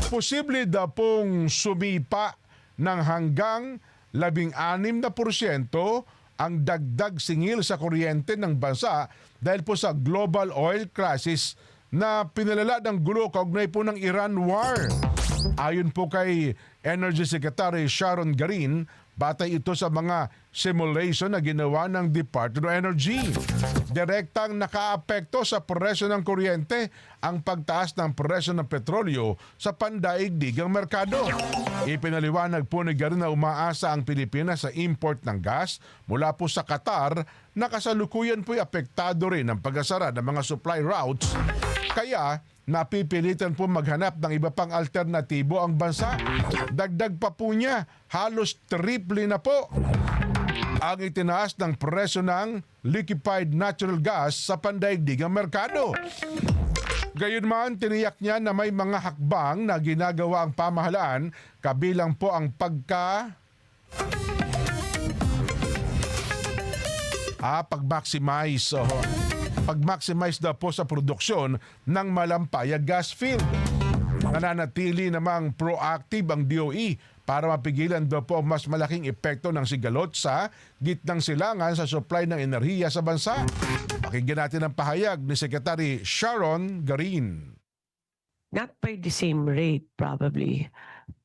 Posible daw pong sumipa ng hanggang 16% ang dagdag singil sa kuryente ng bansa dahil po sa global oil crisis na pinalala ng gulo kaugnay po ng Iran war. Ayon po kay Energy Secretary Sharon Garin, batay ito sa mga simulation na ginawa ng Department of Energy. Direktang nakaapekto sa presyo ng kuryente ang pagtaas ng presyo ng petrolyo sa pandaigdigang merkado. Ipinaliwanag po ni Garin na umaasa ang Pilipinas sa import ng gas mula po sa Qatar na kasalukuyan po'y apektado rin ang pag-asara ng mga supply routes. Kaya napipilitan po maghanap ng iba pang alternatibo ang bansa. Dagdag pa po niya, halos triple na po ang itinaas ng presyo ng liquefied natural gas sa pandaigdigang merkado. Gayunman, tiniyak niya na may mga hakbang na ginagawa ang pamahalaan, kabilang po ang pag-maximize daw po sa produksyon ng Malampaya gas field. Nananatili namang proactive ang DOE para mapigilan daw po ang mas malaking epekto ng sigalot sa gitnang silangan sa supply ng enerhiya sa bansa. Pakinggan natin ang pahayag ni Secretary Sharon Garin. Not by the same rate, probably,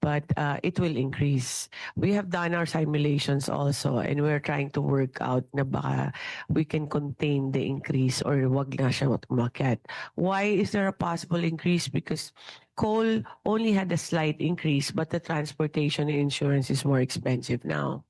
but it will increase. We have done our simulations also, and we're trying to work out na baka we can contain the increase or wag na siya umakyat. Why is there a possible increase? Because coal only had a slight increase, but the transportation and insurance is more expensive now.